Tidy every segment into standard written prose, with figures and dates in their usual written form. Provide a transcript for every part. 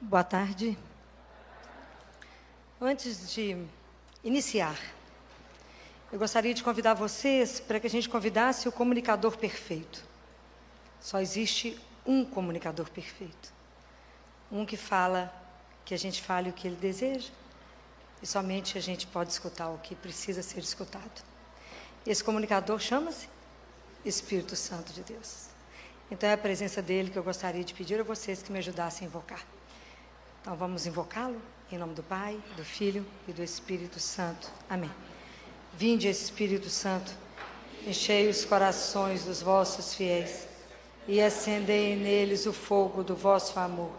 Boa tarde. Antes de iniciar, eu gostaria de convidar vocês para que a gente convidasse o comunicador perfeito. Só existe um comunicador perfeito. Um que fala, que a gente fale o que ele deseja, e somente a gente pode escutar o que precisa ser escutado. Esse comunicador chama-se Espírito Santo de Deus. Então é a presença dele que eu gostaria de pedir a vocês que me ajudassem a invocar. Então vamos invocá-lo em nome do Pai, do Filho e do Espírito Santo. Amém. Vinde, Espírito Santo, enchei os corações dos vossos fiéis e acendei neles o fogo do vosso amor.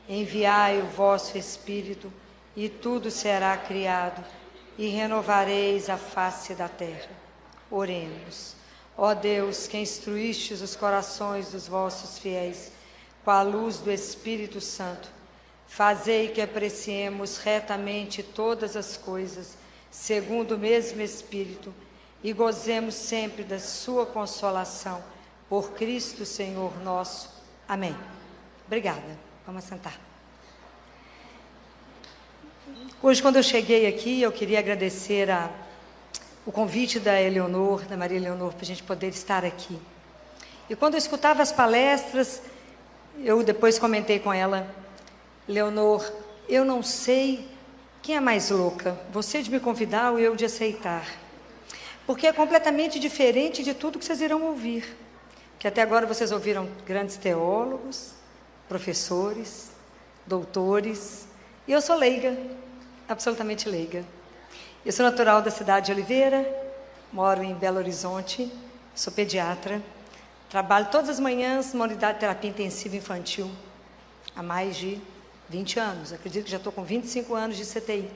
Enviai o vosso Espírito e tudo será criado e renovareis a face da terra. Oremos. Ó Deus, que instruístes os corações dos vossos fiéis com a luz do Espírito Santo, fazei que apreciemos retamente todas as coisas, segundo o mesmo Espírito, e gozemos sempre da sua consolação, por Cristo Senhor nosso. Amém. Obrigada. Vamos sentar. Hoje, quando eu cheguei aqui, eu queria agradecer o convite da Maria Eleonor, para a gente poder estar aqui. E quando eu escutava as palestras, eu depois comentei com ela: Leonor, eu não sei quem é mais louca, você de me convidar ou eu de aceitar. Porque é completamente diferente de tudo que vocês irão ouvir. Que até agora vocês ouviram grandes teólogos, professores, doutores, e eu sou leiga, absolutamente leiga. Eu sou natural da cidade de Oliveira, moro em Belo Horizonte, sou pediatra, trabalho todas as manhãs numa unidade de terapia intensiva infantil, há mais de 20 anos, acredito que já estou com 25 anos de CTI,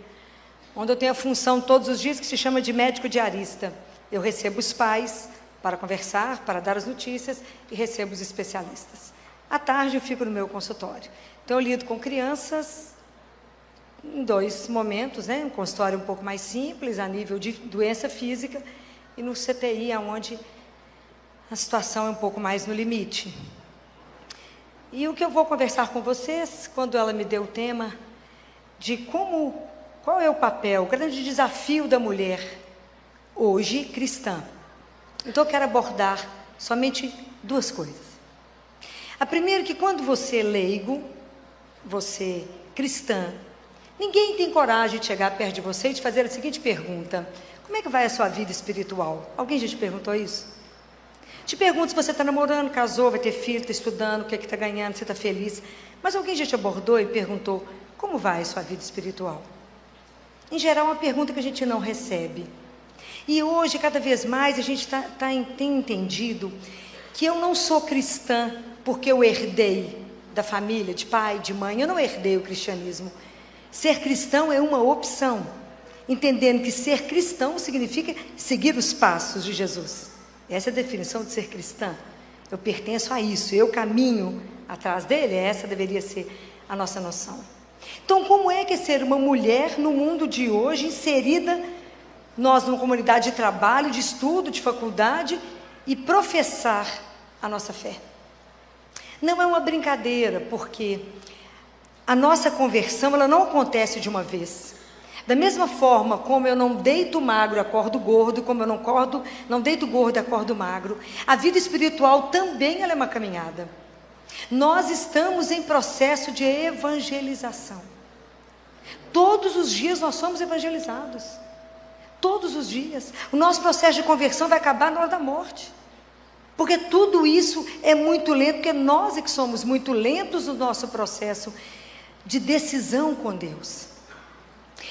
onde eu tenho a função todos os dias que se chama de médico diarista. Eu recebo os pais para conversar, para dar as notícias, e recebo os especialistas. À tarde eu fico no meu consultório. Então eu lido com crianças em dois momentos, né? Um consultório um pouco mais simples, a nível de doença física, e no CTI, onde a situação é um pouco mais no limite. E o que eu vou conversar com vocês, quando ela me deu o tema de qual é o papel, o grande desafio da mulher hoje cristã. Então eu quero abordar somente duas coisas. A primeira é que quando você é leigo, você cristã, ninguém tem coragem de chegar perto de você e te fazer a seguinte pergunta: como é que vai a sua vida espiritual? Alguém já te perguntou isso? Te pergunto se você está namorando, casou, vai ter filho, está estudando, o que é que está ganhando, você está feliz. Mas alguém já te abordou e perguntou: como vai a sua vida espiritual? Em geral, é uma pergunta que a gente não recebe. E hoje, cada vez mais, a gente tem entendido que eu não sou cristã porque eu herdei da família, de pai, de mãe. Eu não herdei o cristianismo. Ser cristão é uma opção, entendendo que ser cristão significa seguir os passos de Jesus. Essa é a definição de ser cristã. Eu pertenço a isso, eu caminho atrás dele. Essa deveria ser a nossa noção. Então, como é que é ser uma mulher no mundo de hoje, inserida, nós numa comunidade de trabalho, de estudo, de faculdade, e professar a nossa fé? Não é uma brincadeira, porque a nossa conversão, ela não acontece de uma vez. Da mesma forma como eu não deito magro, acordo gordo, como eu não deito gordo, acordo magro, a vida espiritual também ela é uma caminhada. Nós estamos em processo de evangelização. Todos os dias nós somos evangelizados. Todos os dias. O nosso processo de conversão vai acabar na hora da morte. Porque tudo isso é muito lento, porque nós é que somos muito lentos no nosso processo de decisão com Deus.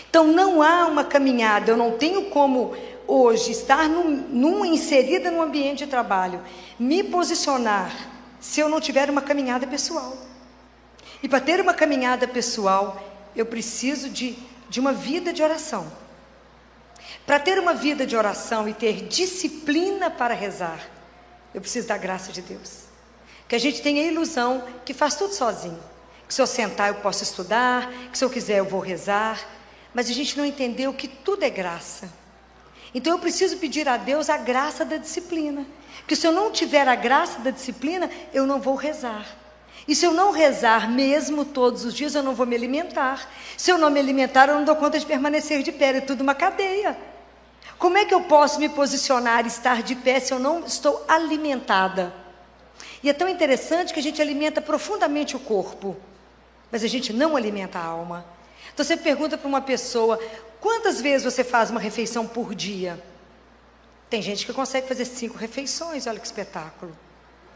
Então não há uma caminhada, eu não tenho como hoje estar inserida num ambiente de trabalho, me posicionar, se eu não tiver uma caminhada pessoal. E para ter uma caminhada pessoal, eu preciso de uma vida de oração. Para ter uma vida de oração e ter disciplina para rezar, eu preciso da graça de Deus. Que a gente tem a ilusão que faz tudo sozinho. Que se eu sentar eu posso estudar, que se eu quiser eu vou rezar. Mas a gente não entendeu que tudo é graça. Então eu preciso pedir a Deus a graça da disciplina. Porque se eu não tiver a graça da disciplina, eu não vou rezar. E se eu não rezar mesmo todos os dias, eu não vou me alimentar. Se eu não me alimentar, eu não dou conta de permanecer de pé. É tudo uma cadeia. Como é que eu posso me posicionar e estar de pé se eu não estou alimentada? E é tão interessante que a gente alimenta profundamente o corpo, mas a gente não alimenta a alma. Então você pergunta para uma pessoa, quantas vezes você faz uma refeição por dia? Tem gente que consegue fazer 5 refeições, olha que espetáculo,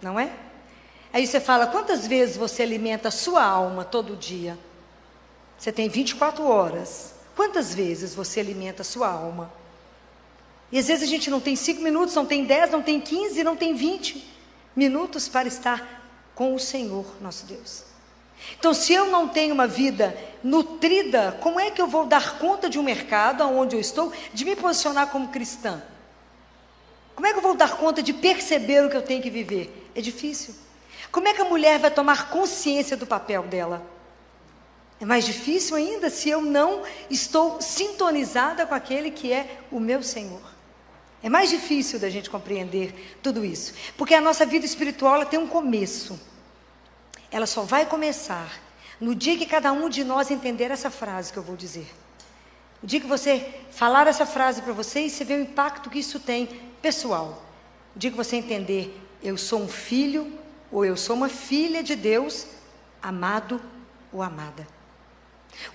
não é? Aí você fala, quantas vezes você alimenta a sua alma todo dia? Você tem 24 horas. Quantas vezes você alimenta a sua alma? E às vezes a gente não tem 5 minutos, não tem 10, não tem 15, não tem 20 minutos para estar com o Senhor, nosso Deus. Então, se eu não tenho uma vida nutrida, como é que eu vou dar conta de um mercado onde eu estou, de me posicionar como cristã? Como é que eu vou dar conta de perceber o que eu tenho que viver? É difícil. Como é que a mulher vai tomar consciência do papel dela? É mais difícil ainda se eu não estou sintonizada com aquele que é o meu Senhor. É mais difícil da gente compreender tudo isso. Porque a nossa vida espiritual ela tem um começo. Ela só vai começar no dia que cada um de nós entender essa frase que eu vou dizer. O dia que você falar essa frase para você e você vê o impacto que isso tem pessoal. O dia que você entender, eu sou um filho ou eu sou uma filha de Deus, amado ou amada.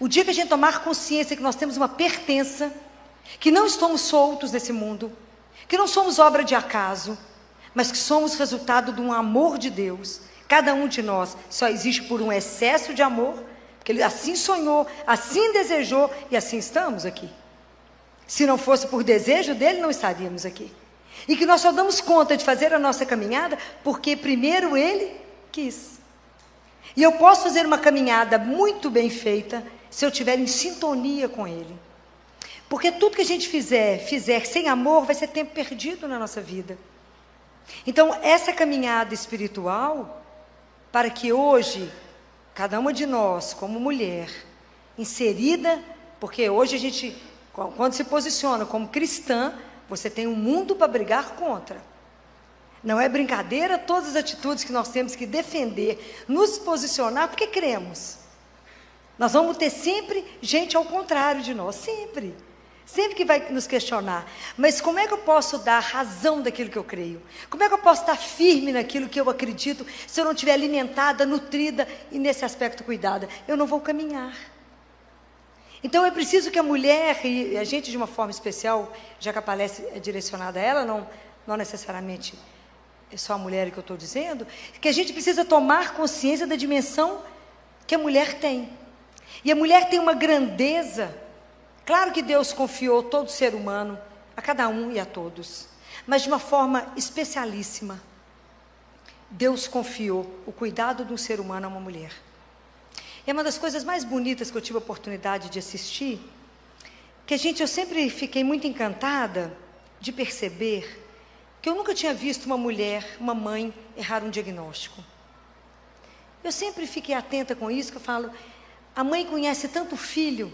O dia que a gente tomar consciência que nós temos uma pertença, que não estamos soltos nesse mundo, que não somos obra de acaso, mas que somos resultado de um amor de Deus. Cada um de nós só existe por um excesso de amor, porque Ele assim sonhou, assim desejou e assim estamos aqui. Se não fosse por desejo dEle, não estaríamos aqui. E que nós só damos conta de fazer a nossa caminhada porque primeiro Ele quis. E eu posso fazer uma caminhada muito bem feita se eu estiver em sintonia com Ele. Porque tudo que a gente fizer sem amor, vai ser tempo perdido na nossa vida. Então, essa caminhada espiritual, para que hoje, cada uma de nós, como mulher, inserida, porque hoje a gente, quando se posiciona como cristã, você tem um mundo para brigar contra. Não é brincadeira todas as atitudes que nós temos que defender, nos posicionar, porque cremos. Nós vamos ter sempre gente ao contrário de nós, sempre. Sempre que vai nos questionar. Mas como é que eu posso dar razão daquilo que eu creio? Como é que eu posso estar firme naquilo que eu acredito, se eu não estiver alimentada, nutrida e nesse aspecto cuidada? Eu não vou caminhar. Então é preciso que a mulher, e a gente de uma forma especial, já que a palestra é direcionada a ela, não necessariamente é só a mulher que eu estou dizendo, que a gente precisa tomar consciência da dimensão que a mulher tem. E a mulher tem uma grandeza. Claro que Deus confiou todo ser humano, a cada um e a todos, mas de uma forma especialíssima. Deus confiou o cuidado do ser humano a uma mulher. É uma das coisas mais bonitas que eu tive a oportunidade de assistir, que eu sempre fiquei muito encantada de perceber que eu nunca tinha visto uma mulher, uma mãe, errar um diagnóstico. Eu sempre fiquei atenta com isso, que eu falo, a mãe conhece tanto o filho,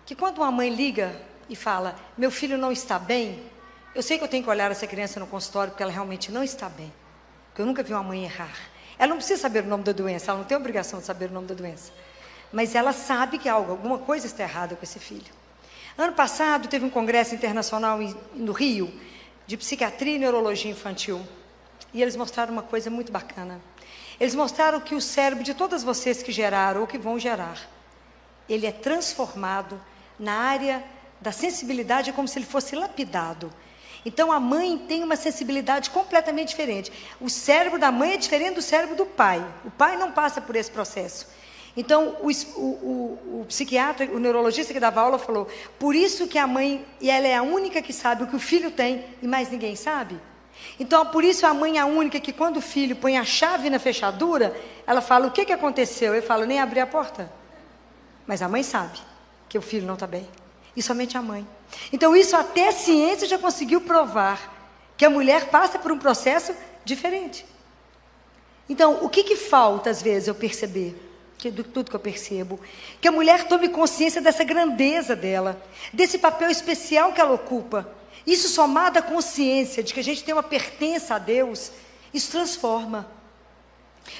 que quando uma mãe liga e fala, meu filho não está bem, eu sei que eu tenho que olhar essa criança no consultório, porque ela realmente não está bem. Porque eu nunca vi uma mãe errar. Ela não precisa saber o nome da doença, ela não tem obrigação de saber o nome da doença. Mas ela sabe que alguma coisa está errada com esse filho. Ano passado, teve um congresso internacional no Rio, de psiquiatria e neurologia infantil. E eles mostraram uma coisa muito bacana. Eles mostraram que o cérebro de todas vocês que geraram ou que vão gerar, ele é transformado na área da sensibilidade, é como se ele fosse lapidado. Então a mãe tem uma sensibilidade completamente diferente. O cérebro da mãe é diferente do cérebro do pai. O pai não passa por esse processo. Então o psiquiatra, o neurologista que dava aula falou, por isso que a mãe, e ela é a única que sabe o que o filho tem e mais ninguém sabe. Então por isso a mãe é a única que quando o filho põe a chave na fechadura, ela fala, o que aconteceu? Ele fala, nem abri a porta. Mas a mãe sabe que o filho não está bem. E somente a mãe. Então isso até a ciência já conseguiu provar, que a mulher passa por um processo diferente. Então o que falta às vezes eu perceber, tudo que eu percebo, que a mulher tome consciência dessa grandeza dela, desse papel especial que ela ocupa. Isso somado à consciência de que a gente tem uma pertença a Deus, isso transforma.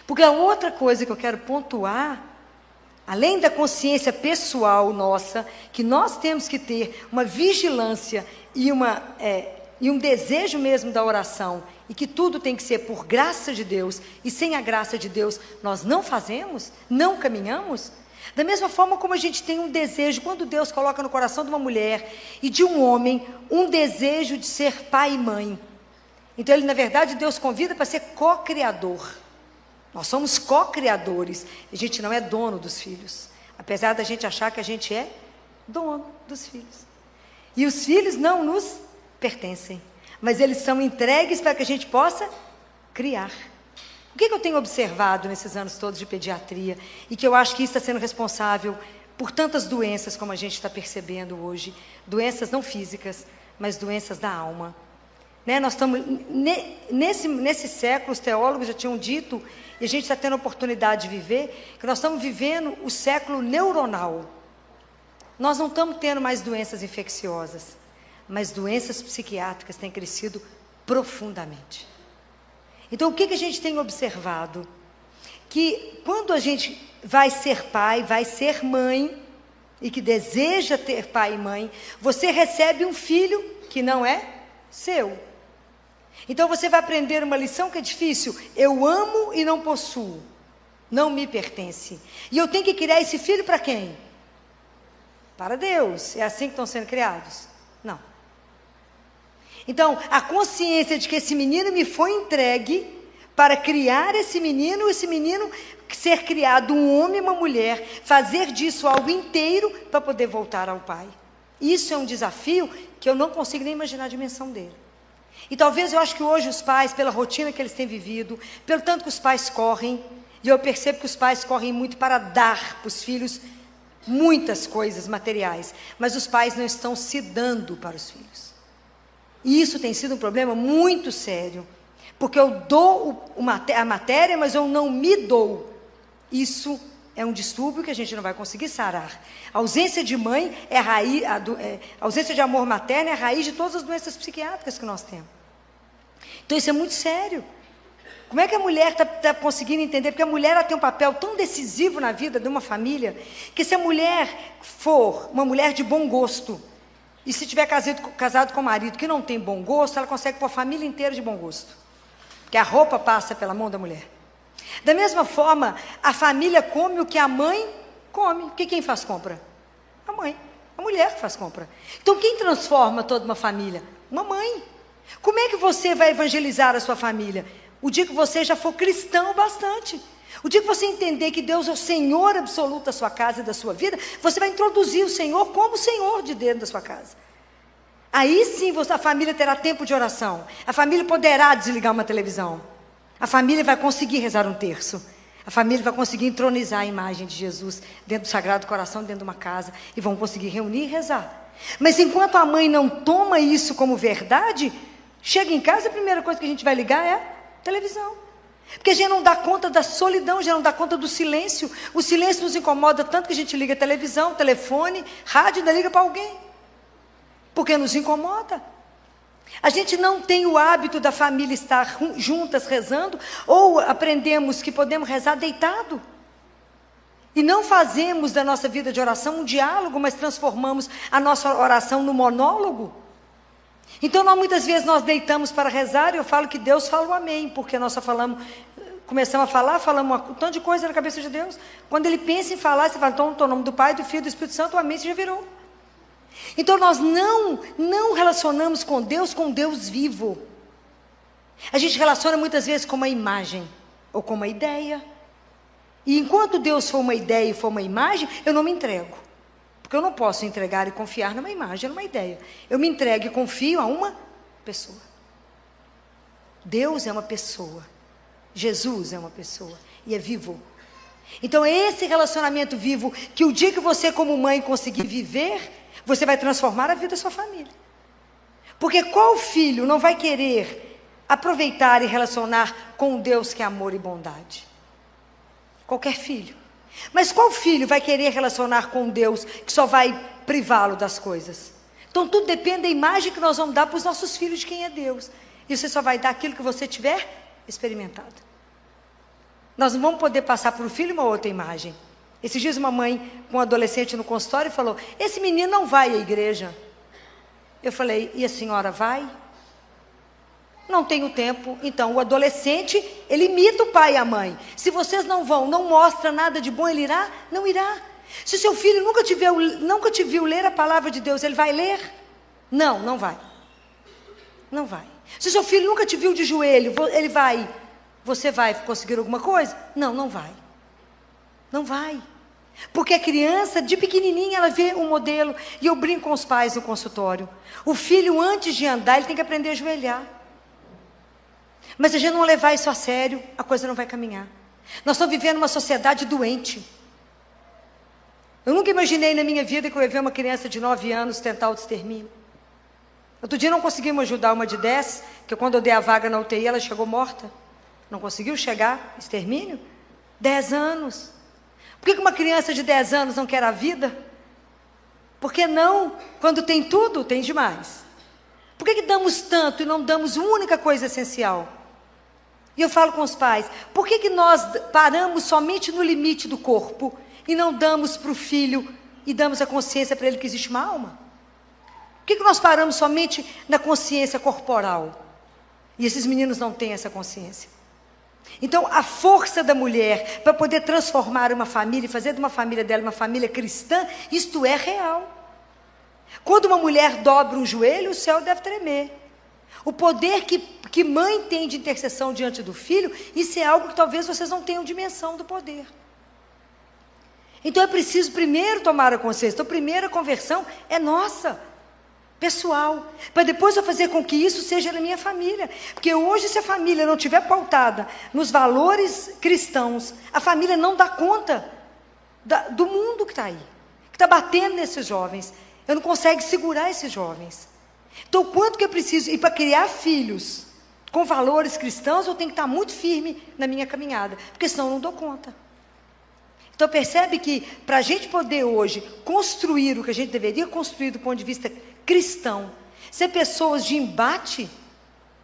Porque a outra coisa que eu quero pontuar, além da consciência pessoal nossa, que nós temos que ter uma vigilância e um desejo mesmo da oração, e que tudo tem que ser por graça de Deus, e sem a graça de Deus nós não fazemos, não caminhamos. Da mesma forma como a gente tem um desejo, quando Deus coloca no coração de uma mulher e de um homem, um desejo de ser pai e mãe. Então, na verdade, Deus convida para ser co-criador. Nós somos co-criadores. A gente não é dono dos filhos. Apesar da gente achar que a gente é dono dos filhos. E os filhos não nos pertencem. Mas eles são entregues para que a gente possa criar. O que eu tenho observado nesses anos todos de pediatria? E que eu acho que isso está sendo responsável por tantas doenças como a gente está percebendo hoje. Doenças não físicas, mas doenças da alma. Né? Nós estamos, nesse século, os teólogos já tinham dito, e a gente está tendo a oportunidade de viver, que nós estamos vivendo o século neuronal. Nós não estamos tendo mais doenças infecciosas, mas doenças psiquiátricas têm crescido profundamente. Então, o que a gente tem observado? Que quando a gente vai ser pai, vai ser mãe, e que deseja ter pai e mãe, você recebe um filho que não é seu. Então você vai aprender uma lição que é difícil. Eu amo e não possuo. Não me pertence. E eu tenho que criar esse filho para quem? Para Deus. É assim que estão sendo criados? Não. Então, a consciência de que esse menino me foi entregue para criar esse menino ser criado um homem e uma mulher, fazer disso algo inteiro para poder voltar ao pai. Isso é um desafio que eu não consigo nem imaginar a dimensão dele. E talvez eu acho que hoje os pais, pela rotina que eles têm vivido, pelo tanto que os pais correm, e eu percebo que os pais correm muito para dar para os filhos muitas coisas materiais, mas os pais não estão se dando para os filhos. E isso tem sido um problema muito sério, porque eu dou a matéria, mas eu não me dou. Isso é um distúrbio que a gente não vai conseguir sarar. A ausência de mãe é a raiz, a ausência de amor materno é a raiz de todas as doenças psiquiátricas que nós temos. Então isso é muito sério. Como é que a mulher está conseguindo entender? Porque a mulher ela tem um papel tão decisivo na vida de uma família, que se a mulher for uma mulher de bom gosto, e se tiver casado com um marido que não tem bom gosto, ela consegue pôr a família inteira de bom gosto. Porque a roupa passa pela mão da mulher. Da mesma forma, a família come o que a mãe come. Porque quem faz compra? A mãe. A mulher que faz compra. Então, quem transforma toda uma família? Uma mãe. Como é que você vai evangelizar a sua família? O dia que você já for cristão bastante. O dia que você entender que Deus é o Senhor absoluto da sua casa e da sua vida, você vai introduzir o Senhor como Senhor de dentro da sua casa. Aí sim a família terá tempo de oração. A família poderá desligar uma televisão. A família vai conseguir rezar um terço. A família vai conseguir entronizar a imagem de Jesus dentro do Sagrado Coração, dentro de uma casa. E vão conseguir reunir e rezar. Mas enquanto a mãe não toma isso como verdade, chega em casa, a primeira coisa que a gente vai ligar é a televisão. Porque a gente não dá conta da solidão, a gente não dá conta do silêncio. O silêncio nos incomoda tanto que a gente liga a televisão, telefone, rádio, ainda liga para alguém. Porque nos incomoda. A gente não tem o hábito da família estar juntas rezando, ou aprendemos que podemos rezar deitado. E não fazemos da nossa vida de oração um diálogo, mas transformamos a nossa oração no monólogo. Então, muitas vezes nós deitamos para rezar, e eu falo que Deus fala o amém, porque nós só começamos a falar, falamos um tanto de coisa na cabeça de Deus. Quando Ele pensa em falar, você fala, então, no nome do Pai, do Filho e do Espírito Santo, o amém, você já virou. Então, nós não relacionamos com Deus vivo. A gente relaciona muitas vezes com uma imagem, ou com uma ideia. E enquanto Deus for uma ideia e for uma imagem, eu não me entrego. Porque eu não posso entregar e confiar numa imagem, numa ideia. Eu me entrego e confio a uma pessoa. Deus é uma pessoa. Jesus é uma pessoa. E é vivo. Então, esse relacionamento vivo, que o dia que você como mãe conseguir viver, você vai transformar a vida da sua família. Porque qual filho não vai querer aproveitar e relacionar com um Deus que é amor e bondade? Qualquer filho. Mas qual filho vai querer relacionar com um Deus que só vai privá-lo das coisas? Então tudo depende da imagem que nós vamos dar para os nossos filhos de quem é Deus. E você só vai dar aquilo que você tiver experimentado. Nós não vamos poder passar para o filho uma outra imagem. Esses dias uma mãe com um adolescente no consultório falou, esse menino não vai à igreja. Eu falei, e a senhora vai? Não tenho tempo. Então, o adolescente, ele imita o pai e a mãe. Se vocês não vão, não mostra nada de bom, ele irá? Não irá. Se seu filho nunca te viu ler a palavra de Deus, ele vai ler? Não, não vai. Não vai. Se seu filho nunca te viu de joelho, ele vai. Você vai conseguir alguma coisa? Não, não vai. Não vai. Porque a criança, de pequenininha, ela vê um modelo. E eu brinco com os pais no consultório. O filho, antes de andar, ele tem que aprender a ajoelhar. Mas se a gente não levar isso a sério, a coisa não vai caminhar. Nós estamos vivendo uma sociedade doente. Eu nunca imaginei na minha vida que eu ia ver uma criança de 9 anos tentar o extermínio. Outro dia não conseguimos ajudar uma de 10, que quando eu dei a vaga na UTI, ela chegou morta. Não conseguiu chegar, extermínio. 10 anos. Por que uma criança de 10 anos não quer a vida? Por que não? Quando tem tudo, tem demais. Por que damos tanto e não damos uma única coisa essencial? E eu falo com os pais, por que nós paramos somente no limite do corpo e não damos para o filho e damos a consciência para ele que existe uma alma? Por que nós paramos somente na consciência corporal? E esses meninos não têm essa consciência. Então, a força da mulher para poder transformar uma família e fazer de uma família dela uma família cristã, isto é real. Quando uma mulher dobra um joelho, o céu deve tremer. O poder que mãe tem de intercessão diante do filho, isso é algo que talvez vocês não tenham dimensão do poder. Então é preciso primeiro tomar a consciência. Então a primeira conversão é nossa, pessoal, para depois eu fazer com que isso seja na minha família. Porque hoje, se a família não estiver pautada nos valores cristãos, a família não dá conta do mundo que está aí, que está batendo nesses jovens. Eu não consigo segurar esses jovens. Então, quanto que eu preciso? E para criar filhos com valores cristãos, eu tenho que estar muito firme na minha caminhada, porque senão eu não dou conta. Então, percebe que para a gente poder hoje construir o que a gente deveria construir do ponto de vista cristão, ser pessoas de embate,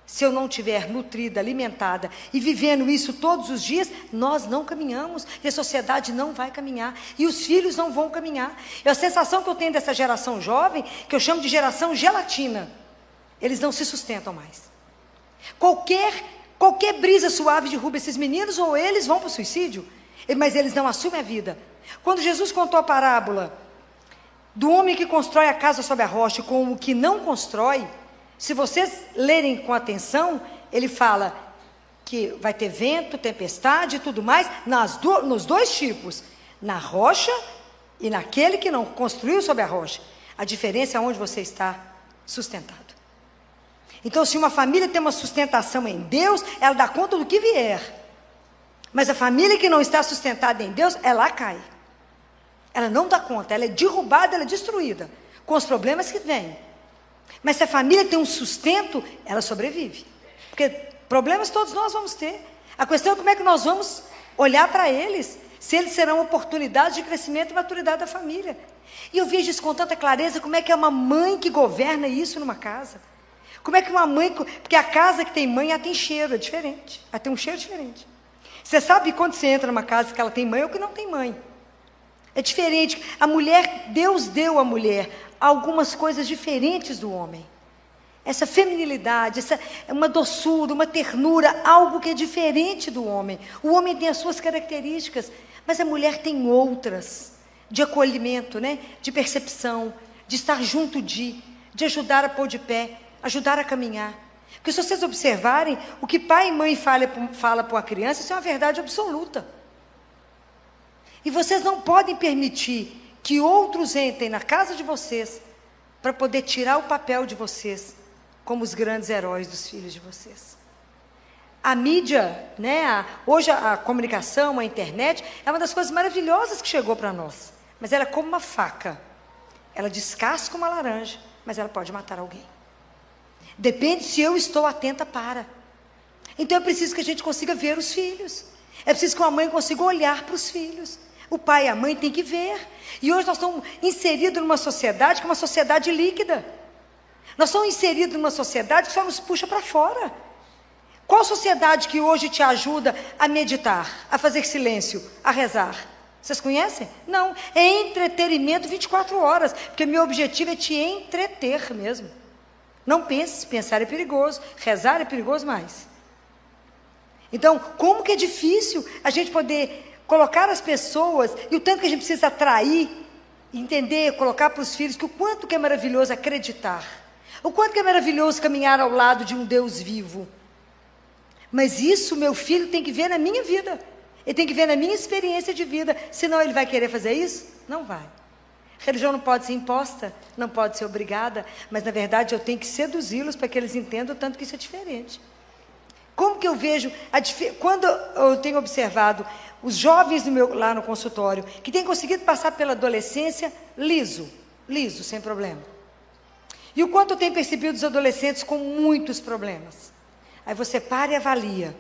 se eu não estiver nutrida, alimentada e vivendo isso todos os dias, nós não caminhamos e a sociedade não vai caminhar e os filhos não vão caminhar. E a sensação que eu tenho dessa geração jovem, que eu chamo de geração gelatina, eles não se sustentam mais. Qualquer brisa suave derruba esses meninos ou eles vão para o suicídio, mas eles não assumem a vida. Quando Jesus contou a parábola do homem que constrói a casa sobre a rocha com o que não constrói, se vocês lerem com atenção, ele fala que vai ter vento, tempestade e tudo mais, nos dois tipos, na rocha e naquele que não construiu sobre a rocha. A diferença é onde você está sustentado. Então, se uma família tem uma sustentação em Deus, ela dá conta do que vier. Mas a família que não está sustentada em Deus, ela cai. Ela não dá conta, ela é derrubada, ela é destruída, com os problemas que vêm. Mas se a família tem um sustento, ela sobrevive. Porque problemas todos nós vamos ter. A questão é como é que nós vamos olhar para eles, se eles serão oportunidades de crescimento e maturidade da família. E eu vejo isso com tanta clareza, como é que é uma mãe que governa isso numa casa. Como é que uma mãe... Porque a casa que tem mãe, ela tem cheiro, é diferente. Ela tem um cheiro diferente. Você sabe quando você entra numa casa que ela tem mãe ou que não tem mãe. É diferente. A mulher, Deus deu à mulher algumas coisas diferentes do homem. Essa feminilidade, uma doçura, uma ternura, algo que é diferente do homem. O homem tem as suas características, mas a mulher tem outras, de acolhimento, né? De percepção, de estar junto de ajudar a pôr de pé, ajudar a caminhar. Porque se vocês observarem, o que pai e mãe fala para uma criança, isso é uma verdade absoluta. E vocês não podem permitir que outros entrem na casa de vocês para poder tirar o papel de vocês como os grandes heróis dos filhos de vocês. A mídia, né, hoje a comunicação, a internet, é uma das coisas maravilhosas que chegou para nós. Mas ela é como uma faca. Ela descasca uma laranja, mas ela pode matar alguém. Depende se eu estou atenta para. Então é preciso que a gente consiga ver os filhos. É preciso que uma mãe consiga olhar para os filhos. O pai e a mãe têm que ver. E hoje nós estamos inseridos numa sociedade que é uma sociedade líquida. Nós estamos inseridos numa sociedade que só nos puxa para fora. Qual sociedade que hoje te ajuda a meditar, a fazer silêncio, a rezar? Vocês conhecem? Não, é entretenimento 24 horas, porque meu objetivo é te entreter mesmo. Não pense, pensar é perigoso, rezar é perigoso mais. Então, como que é difícil a gente poder colocar as pessoas, e o tanto que a gente precisa atrair, entender, colocar para os filhos, que o quanto que é maravilhoso acreditar, o quanto que é maravilhoso caminhar ao lado de um Deus vivo. Mas isso meu filho tem que ver na minha vida, ele tem que ver na minha experiência de vida, senão ele vai querer fazer isso? Não vai. Religião não pode ser imposta, não pode ser obrigada, mas na verdade eu tenho que seduzi-los para que eles entendam o tanto que isso é diferente. Como que eu vejo, quando eu tenho observado os jovens lá no consultório, que têm conseguido passar pela adolescência liso, sem problema. E o quanto eu tenho percebido os adolescentes com muitos problemas. Aí você para e avalia.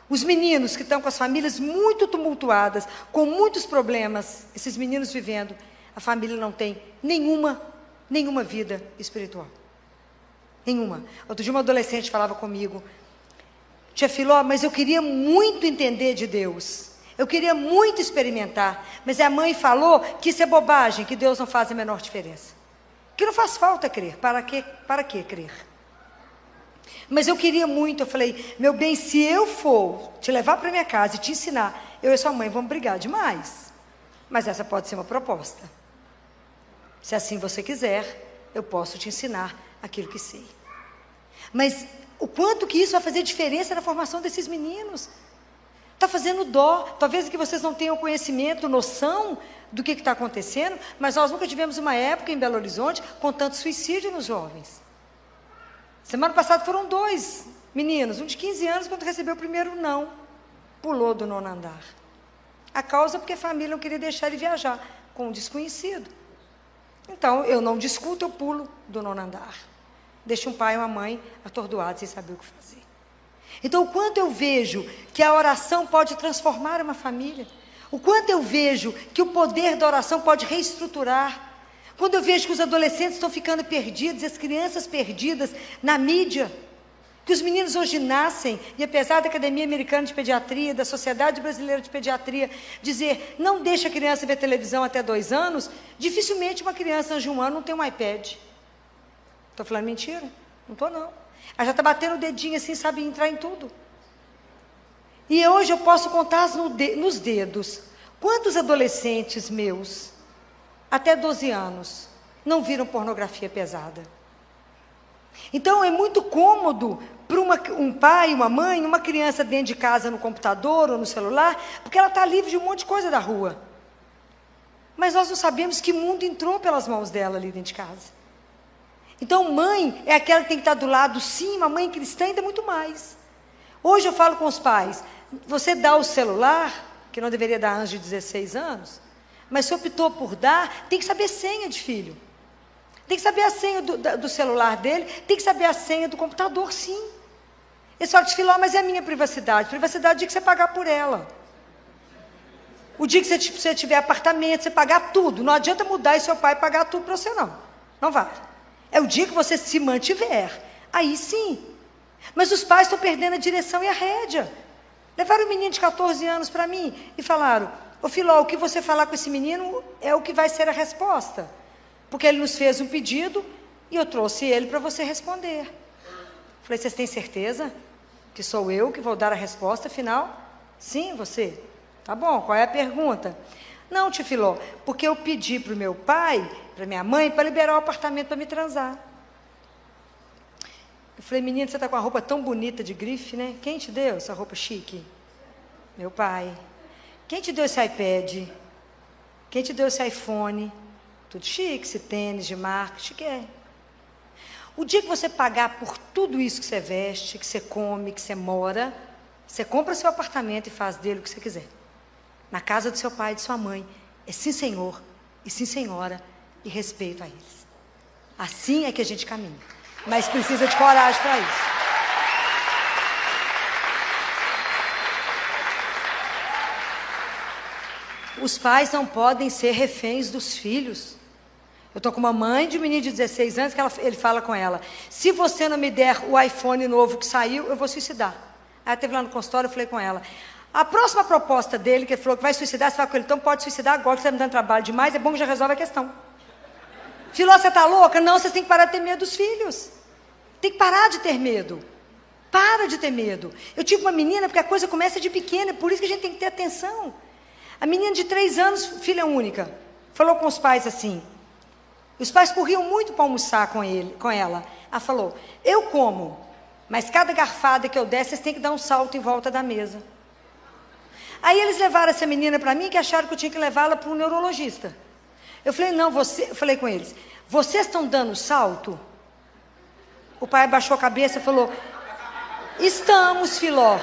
Os meninos que estão com as famílias muito tumultuadas, com muitos problemas, esses meninos vivendo, a família não tem nenhuma vida espiritual. Nenhuma. Outro dia uma adolescente falava comigo, tia Filó, mas eu queria muito entender de Deus. Eu queria muito experimentar, mas a mãe falou que isso é bobagem, que Deus não faz a menor diferença. Que não faz falta crer, para que crer? Mas eu queria muito, eu falei, meu bem, se eu for te levar para minha casa e te ensinar, eu e sua mãe vamos brigar demais. Mas essa pode ser uma proposta. Se assim você quiser, eu posso te ensinar aquilo que sei. Mas o quanto que isso vai fazer diferença na formação desses meninos? Está fazendo dó. Talvez que vocês não tenham conhecimento, noção do que está acontecendo, mas nós nunca tivemos uma época em Belo Horizonte com tanto suicídio nos jovens. Semana passada foram 2 meninos, um de 15 anos, quando recebeu o primeiro não, pulou do 9º andar. A causa é porque a família não queria deixar ele viajar com um desconhecido. Então, eu não discuto, eu pulo do 9º andar. Deixo um pai e uma mãe atordoados sem saber o que fazer. Então, o quanto eu vejo que a oração pode transformar uma família, o quanto eu vejo que o poder da oração pode reestruturar. Quando eu vejo que os adolescentes estão ficando perdidos, as crianças perdidas na mídia, que os meninos hoje nascem, e apesar da Academia Americana de Pediatria, da Sociedade Brasileira de Pediatria, dizer, não deixa a criança ver televisão até 2 anos, dificilmente uma criança de 1 ano não tem um iPad. Estou falando mentira? Não estou não. Ela já está batendo o dedinho assim, sabe entrar em tudo. E hoje eu posso contar nos dedos, quantos adolescentes meus, até 12 anos, não viram pornografia pesada. Então é muito cômodo para um pai, uma mãe, uma criança dentro de casa no computador ou no celular, porque ela está livre de um monte de coisa da rua. Mas nós não sabemos que mundo entrou pelas mãos dela ali dentro de casa. Então mãe é aquela que tem que estar do lado, sim, uma mãe cristã ainda muito mais. Hoje eu falo com os pais, você dá o celular, que não deveria dar antes de 16 anos, mas se optou por dar, tem que saber senha de filho. Tem que saber a senha do celular dele, tem que saber a senha do computador, sim. Ele fala, Filó, mas é a minha privacidade. Privacidade é o dia que você pagar por ela. O dia que você tiver apartamento, você pagar tudo. Não adianta mudar e seu pai pagar tudo para você, não. Não vai. É o dia que você se mantiver. Aí sim. Mas os pais estão perdendo a direção e a rédea. Levaram um menino de 14 anos para mim e falaram, ô Filó, o que você falar com esse menino é o que vai ser a resposta. Porque ele nos fez um pedido e eu trouxe ele para você responder. Falei, vocês têm certeza que sou eu que vou dar a resposta final? Sim, você. Tá bom, qual é a pergunta? Não, tio Filó, porque eu pedi para o meu pai, para minha mãe, para liberar o apartamento para me transar. Eu falei, menino, você está com a roupa tão bonita de grife, né? Quem te deu essa roupa chique? Meu pai. Quem te deu esse iPad? Quem te deu esse iPhone? Tudo chique, esse tênis de marca, chique é. O dia que você pagar por tudo isso que você veste, que você come, que você mora, você compra seu apartamento e faz dele o que você quiser. Na casa do seu pai e de sua mãe. É sim, senhor, e sim, senhora, e respeito a eles. Assim é que a gente caminha. Mas precisa de coragem para isso. Os pais não podem ser reféns dos filhos. Eu estou com uma mãe de um menino de 16 anos, que ele fala com ela, se você não me der o iPhone novo que saiu, eu vou suicidar. Aí ela esteve lá no consultório, eu falei com ela. A próxima proposta dele, que ele falou que vai suicidar, você fala com ele, então pode suicidar agora, que você está me dando trabalho demais, é bom que já resolve a questão. Filó, você está louca? Não, você tem que parar de ter medo dos filhos. Tem que parar de ter medo. Para de ter medo. Eu tive uma menina, porque a coisa começa de pequena, por isso que a gente tem que ter atenção. A menina de 3 anos, filha única, falou com os pais assim. Os pais corriam muito para almoçar com ela. Ela falou, eu como, mas cada garfada que eu der, vocês têm que dar um salto em volta da mesa. Aí eles levaram essa menina para mim, que acharam que eu tinha que levá-la para um neurologista. Eu falei, não, eu falei com eles, vocês estão dando salto? O pai abaixou a cabeça e falou, estamos, Filó.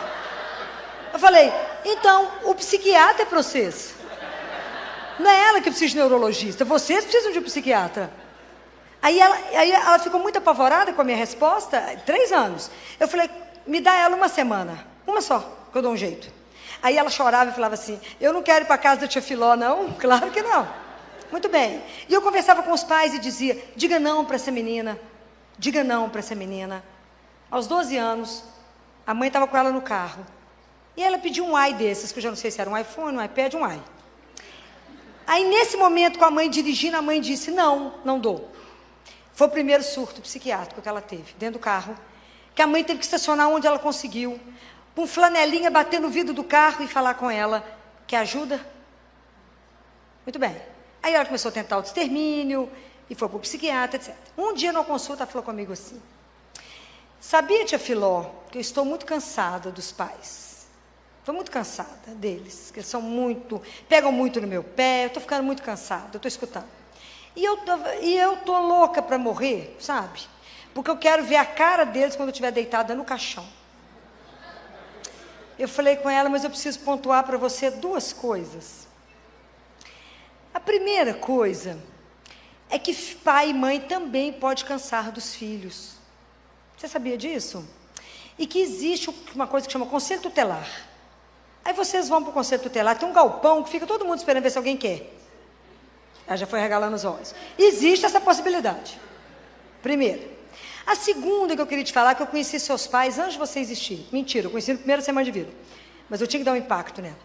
Eu falei, então, o psiquiatra é para vocês. Não é ela que precisa de neurologista, vocês precisam de um psiquiatra. Aí ela ficou muito apavorada com a minha resposta, 3 anos. Eu falei, me dá ela uma semana, uma só, que eu dou um jeito. Aí ela chorava e falava assim, eu não quero ir para a casa da tia Filó, não. Claro que não. Muito bem. E eu conversava com os pais e dizia, diga não para essa menina. Diga não para essa menina. Aos 12 anos, a mãe estava com ela no carro. E ela pediu um i desses, que eu já não sei se era um iPhone, um iPad, um i. Aí, nesse momento, com a mãe dirigindo, a mãe disse, não, não dou. Foi o primeiro surto psiquiátrico que ela teve, dentro do carro. Que a mãe teve que estacionar onde ela conseguiu. Com flanelinha, bater no vidro do carro e falar com ela, quer ajuda? Muito bem. Aí ela começou a tentar o extermínio, e foi para o psiquiatra, etc. Um dia, numa consulta, ela falou comigo assim, sabia, tia Filó, que eu estou muito cansada dos pais. Estou muito cansada deles, que eles são muito, pegam muito no meu pé, eu estou ficando muito cansada, eu estou escutando. E eu estou louca para morrer, sabe? Porque eu quero ver a cara deles quando eu estiver deitada no caixão. Eu falei com ela, mas eu preciso pontuar para você 2 coisas. A primeira coisa é que pai e mãe também pode cansar dos filhos. Você sabia disso? E que existe uma coisa que chama conselho tutelar. Aí vocês vão para o conselho tutelar, tem um galpão que fica todo mundo esperando ver se alguém quer. Ela já foi regalando os olhos. Existe essa possibilidade. Primeiro. A segunda que eu queria te falar, que eu conheci seus pais antes de você existir. Mentira, eu conheci na primeira semana de vida. Mas eu tinha que dar um impacto nela.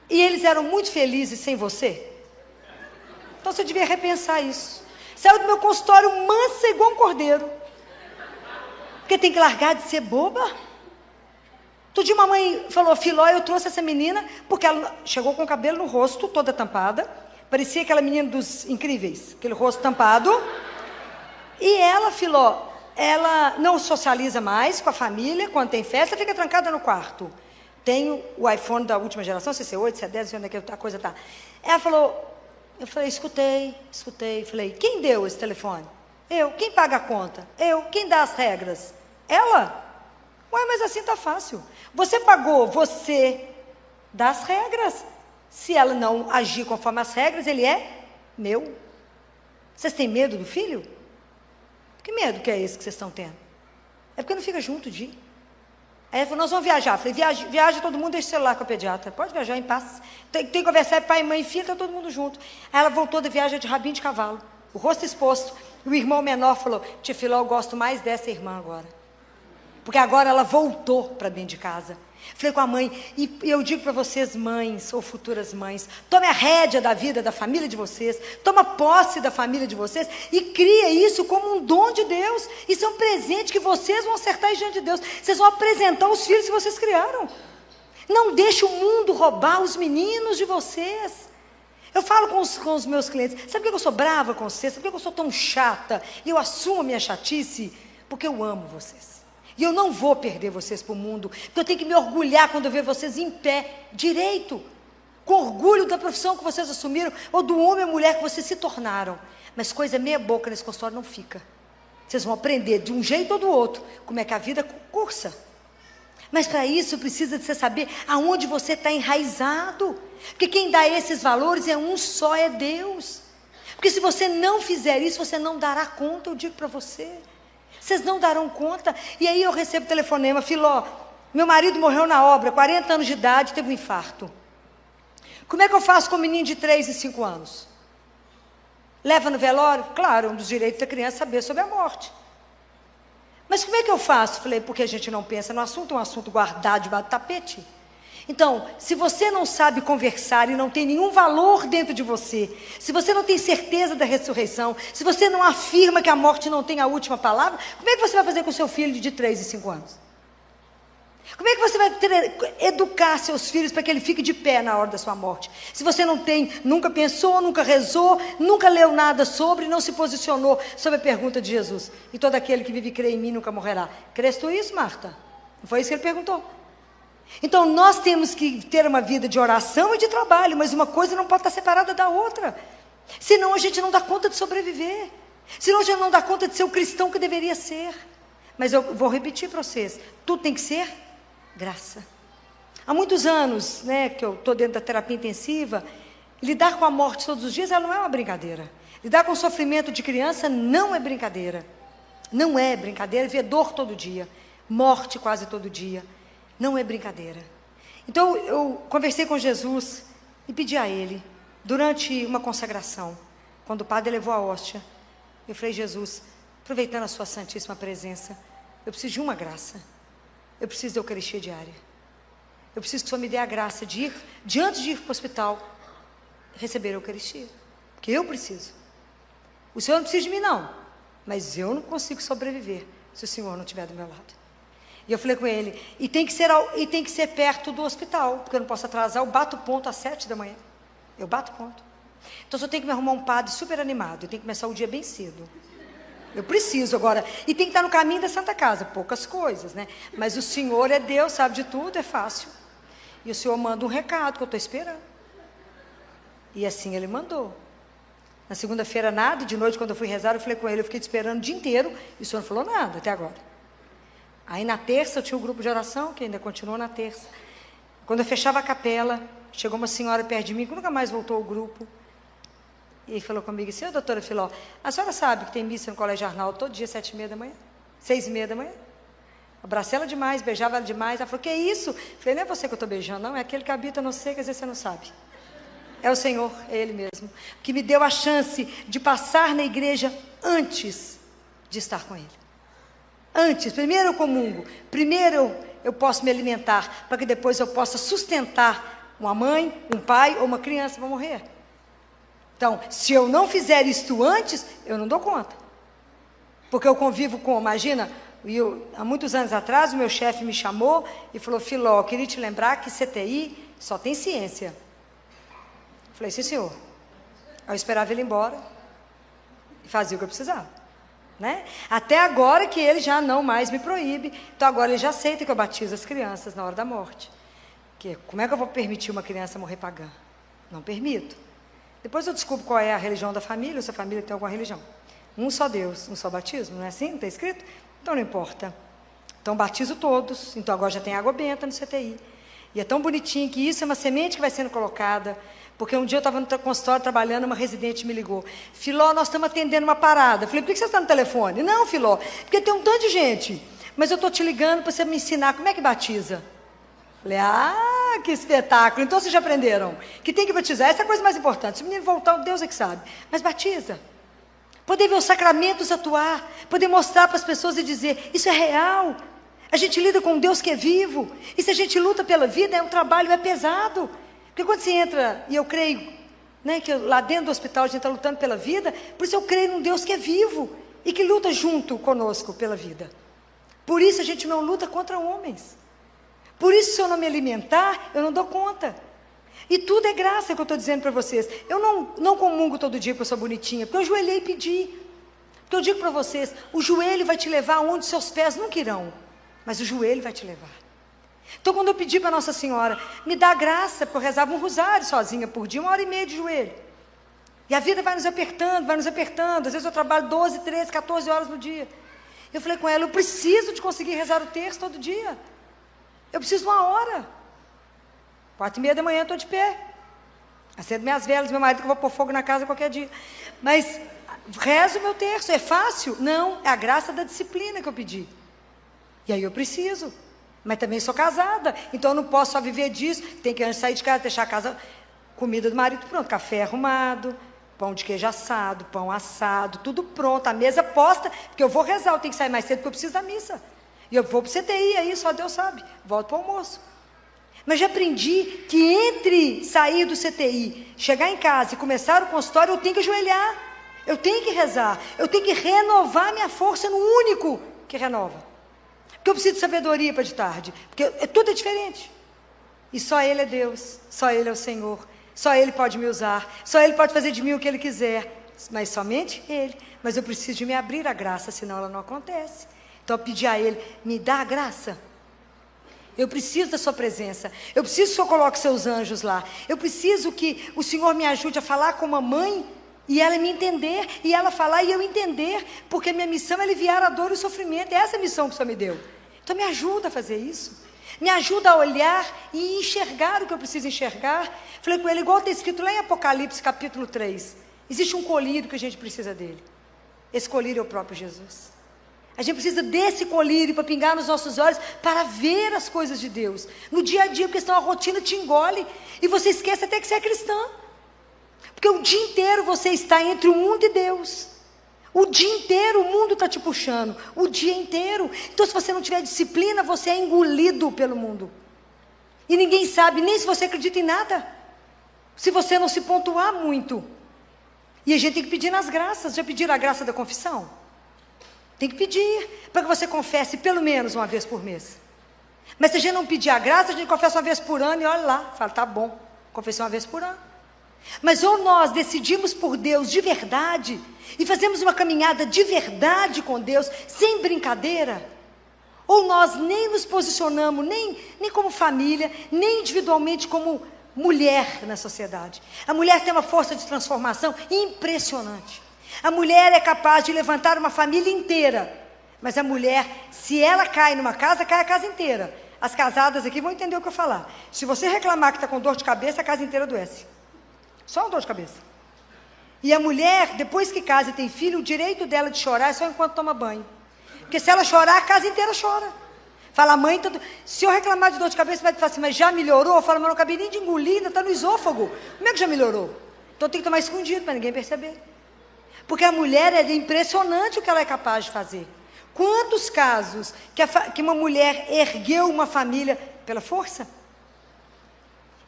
E eles eram muito felizes sem você. Então você devia repensar isso. Saiu do meu consultório mansa igual um cordeiro. Porque tem que largar de ser boba. Outro dia uma mãe falou, Filó, eu trouxe essa menina, porque ela chegou com o cabelo no rosto, toda tampada. Parecia aquela menina dos Incríveis, aquele rosto tampado. E ela, Filó, ela não socializa mais com a família, quando tem festa, fica trancada no quarto. Tenho o iPhone da última geração, CC8, C10, não sei onde é que a coisa está. Ela falou, eu falei, escutei. Falei, quem deu esse telefone? Eu. Quem paga a conta? Eu. Quem dá as regras? Ela. Ué, mas assim está fácil. Você pagou, você dá as regras. Se ela não agir conforme as regras, ele é meu. Vocês têm medo do filho? Que medo que é esse que vocês estão tendo? É porque não fica junto de ir. Aí ela falou, nós vamos viajar. Eu falei, viaja todo mundo, deixa o celular com a pediatra. Pode viajar em paz. Tem que conversar, pai, mãe e filha, está todo mundo junto. Aí ela voltou da viagem de rabinho de cavalo, o rosto exposto. E o irmão menor falou, tia Filó, eu gosto mais dessa irmã agora. Porque agora ela voltou para dentro de casa. Falei com a mãe, e eu digo para vocês, mães ou futuras mães, tome a rédea da vida da família de vocês, toma posse da família de vocês e cria isso como um dom de Deus. Isso é um presente que vocês vão acertar diante de Deus. Vocês vão apresentar os filhos que vocês criaram. Não deixe o mundo roubar os meninos de vocês. Eu falo com os meus clientes, sabe por que eu sou brava com vocês? Sabe por que eu sou tão chata? E eu assumo a minha chatice? Porque eu amo vocês. E eu não vou perder vocês para o mundo, porque eu tenho que me orgulhar quando eu ver vocês em pé, direito, com orgulho da profissão que vocês assumiram, ou do homem ou mulher que vocês se tornaram. Mas coisa meia boca nesse consultório não fica. Vocês vão aprender de um jeito ou do outro, como é que a vida cursa. Mas para isso precisa de você saber aonde você está enraizado. Porque quem dá esses valores é um só, é Deus. Porque se você não fizer isso, você não dará conta, eu digo para você. Vocês não darão conta. E aí eu recebo telefonema, Filó, meu marido morreu na obra, 40 anos de idade, teve um infarto. Como é que eu faço com um menino de 3 e 5 anos? Leva no velório? Claro, um dos direitos da criança é saber sobre a morte. Mas como é que eu faço? Falei, porque a gente não pensa no assunto, é um assunto guardado debaixo do tapete. Então, se você não sabe conversar e não tem nenhum valor dentro de você, se você não tem certeza da ressurreição, se você não afirma que a morte não tem a última palavra, como é que você vai fazer com o seu filho de 3 e 5 anos? Como é que você vai educar seus filhos para que ele fique de pé na hora da sua morte? Se você não tem, nunca pensou, nunca rezou, nunca leu nada sobre, não se posicionou sobre a pergunta de Jesus. E todo aquele que vive e crê em mim nunca morrerá. Crês tu isso, Marta? Não foi isso que ele perguntou? Então nós temos que ter uma vida de oração e de trabalho, mas uma coisa não pode estar separada da outra. Senão a gente não dá conta de sobreviver. Senão a gente não dá conta de ser o cristão que deveria ser. Mas eu vou repetir para vocês, tudo tem que ser graça. Há muitos anos, que eu estou dentro da terapia intensiva, lidar com a morte todos os dias, ela não é uma brincadeira. Lidar com o sofrimento de criança não é brincadeira. Não é brincadeira, ver dor todo dia, morte quase todo dia. Não é brincadeira. Então eu conversei com Jesus e pedi a Ele, durante uma consagração, quando o padre levou a hóstia, eu falei, Jesus, aproveitando a sua santíssima presença, eu preciso de uma graça. Eu preciso da Eucaristia diária. Eu preciso que o Senhor me dê a graça de ir, antes de ir para o hospital, receber a Eucaristia. Porque eu preciso. O Senhor não precisa de mim, não. Mas eu não consigo sobreviver se o Senhor não estiver do meu lado. E eu falei com ele, e tem que ser perto do hospital, porque eu não posso atrasar, eu bato ponto às 7 da manhã. Eu bato ponto. Então só tenho que me arrumar um padre super animado, eu tenho que começar o dia bem cedo. Eu preciso agora, e tem que estar no caminho da Santa Casa, poucas coisas, mas o Senhor é Deus, sabe de tudo, é fácil. E o Senhor manda um recado que eu estou esperando. E assim Ele mandou. Na segunda-feira nada, e de noite quando eu fui rezar, eu falei com Ele, eu fiquei te esperando o dia inteiro, e o Senhor não falou nada até agora. Aí na terça eu tinha um grupo de oração, que ainda continuou na terça. Quando eu fechava a capela, chegou uma senhora perto de mim, que nunca mais voltou ao grupo, e falou comigo, senhora doutora Filó, a senhora sabe que tem missa no Colégio Arnaldo todo dia, 7h30 da manhã? 6h30 da manhã? Abracei ela demais, beijava ela demais. Ela falou, que isso? Falei, não é você que eu estou beijando, não, é aquele que habita no sei, que às vezes você não sabe. É o Senhor, é Ele mesmo, que me deu a chance de passar na igreja antes de estar com Ele. Antes, primeiro eu comungo, primeiro eu posso me alimentar, para que depois eu possa sustentar uma mãe, um pai ou uma criança para morrer. Então, se eu não fizer isto antes, eu não dou conta. Porque eu convivo com, imagina, há muitos anos atrás, o meu chefe me chamou e falou, Filó, eu queria te lembrar que CTI só tem ciência. Eu falei, sim senhor. Eu esperava ele ir embora e fazia o que eu precisava. Até agora que ele já não mais me proíbe, então agora ele já aceita que eu batizo as crianças na hora da morte. Porque como é que eu vou permitir uma criança morrer pagã? Não permito. Depois eu descubro qual é a religião da família, se a família tem alguma religião. Um só Deus, um só batismo, não é assim? Não está escrito? Então não importa. Então batizo todos, então agora já tem água benta no CTI. E é tão bonitinho que isso é uma semente que vai sendo colocada, porque um dia eu estava no consultório trabalhando, uma residente me ligou, Filó, nós estamos atendendo uma parada. Eu falei, por que você está no telefone? Não, Filó, porque tem um tanto de gente, mas eu estou te ligando para você me ensinar como é que batiza. Falei, que espetáculo, então vocês já aprenderam que tem que batizar, essa é a coisa mais importante, se o menino voltar, Deus é que sabe, mas batiza, poder ver os sacramentos atuar, poder mostrar para as pessoas e dizer, isso é real, a gente lida com um Deus que é vivo, e se a gente luta pela vida, é um trabalho, é pesado, porque quando você entra, e eu creio, que lá dentro do hospital a gente está lutando pela vida, por isso eu creio num Deus que é vivo, e que luta junto conosco pela vida, por isso a gente não luta contra homens. Por isso, se eu não me alimentar, eu não dou conta. E tudo é graça que eu estou dizendo para vocês. Eu não comungo todo dia porque eu sou bonitinha, porque eu ajoelhei e pedi. Porque eu digo para vocês, o joelho vai te levar onde seus pés nunca irão, mas o joelho vai te levar. Então, quando eu pedi para Nossa Senhora, me dá graça, porque eu rezava um rosário sozinha por dia, 1h30 de joelho. E a vida vai nos apertando, vai nos apertando. Às vezes eu trabalho 12, 13, 14 horas no dia. Eu falei com ela, eu preciso de conseguir rezar o terço todo dia. Eu preciso de 1 hora. 4h30 da manhã eu estou de pé. Acendo minhas velas, meu marido que eu vou pôr fogo na casa qualquer dia. Mas rezo o meu terço. É fácil? Não, é a graça da disciplina que eu pedi. E aí eu preciso. Mas também sou casada. Então eu não posso só viver disso. Tem que antes sair de casa, deixar a casa, comida do marido pronto, café arrumado, Pão de queijo assado, pão assado, tudo pronto, a mesa posta, porque eu vou rezar, eu tenho que sair mais cedo porque eu preciso da missa. E eu vou para o CTI, aí só Deus sabe, volto para o almoço. Mas já aprendi que entre sair do CTI, chegar em casa e começar o consultório, eu tenho que ajoelhar, eu tenho que rezar, eu tenho que renovar minha força no único que renova. Porque eu preciso de sabedoria para de tarde, porque tudo é diferente. E só Ele é Deus, só Ele é o Senhor, só Ele pode me usar, só Ele pode fazer de mim o que Ele quiser, mas somente Ele. Mas eu preciso de me abrir a graça, senão ela não acontece. Então eu pedi a Ele, me dá a graça. Eu preciso da sua presença, eu preciso que o Senhor coloque seus anjos lá, eu preciso que o Senhor me ajude a falar com uma mãe, e ela me entender, e ela falar e eu entender, porque minha missão é aliviar a dor e o sofrimento, é essa a missão que o Senhor me deu. Então me ajuda a fazer isso, me ajuda a olhar e enxergar o que eu preciso enxergar. Falei com ele, igual está escrito lá em Apocalipse capítulo 3, existe um colírio que a gente precisa dele, esse colírio é o próprio Jesus. A gente precisa desse colírio para pingar nos nossos olhos, para ver as coisas de Deus. No dia a dia, porque senão a rotina te engole, e você esquece até que você é cristã. Porque o dia inteiro você está entre o mundo e Deus. O dia inteiro o mundo está te puxando, o dia inteiro. Então se você não tiver disciplina, você é engolido pelo mundo. E ninguém sabe nem se você acredita em nada, se você não se pontuar muito. E a gente tem que pedir nas graças. Já pediram a graça da confissão? Tem que pedir, para que você confesse pelo menos uma vez por mês. Mas se a gente não pedir a graça, a gente confessa uma vez por ano e olha lá, fala, tá bom, confessei uma vez por ano. Mas ou nós decidimos por Deus de verdade, e fazemos uma caminhada de verdade com Deus, sem brincadeira, ou nós nem nos posicionamos, nem como família, nem individualmente como mulher na sociedade. A mulher tem uma força de transformação impressionante. A mulher é capaz de levantar uma família inteira, mas a mulher, se ela cai numa casa, cai a casa inteira. As casadas aqui vão entender o que eu falar. Se você reclamar que está com dor de cabeça, a casa inteira adoece. Só uma dor de cabeça. E a mulher, depois que casa e tem filho, o direito dela de chorar é só enquanto toma banho. Porque se ela chorar, a casa inteira chora. Fala, mãe, se eu reclamar de dor de cabeça, vai falar assim, mas já melhorou? Eu falo, mas não acabei nem de engolir, ainda está no esôfago. Como é que já melhorou? Então tem que tomar escondido para ninguém perceber. Porque a mulher, é impressionante o que ela é capaz de fazer. Quantos casos que uma mulher ergueu uma família pela força?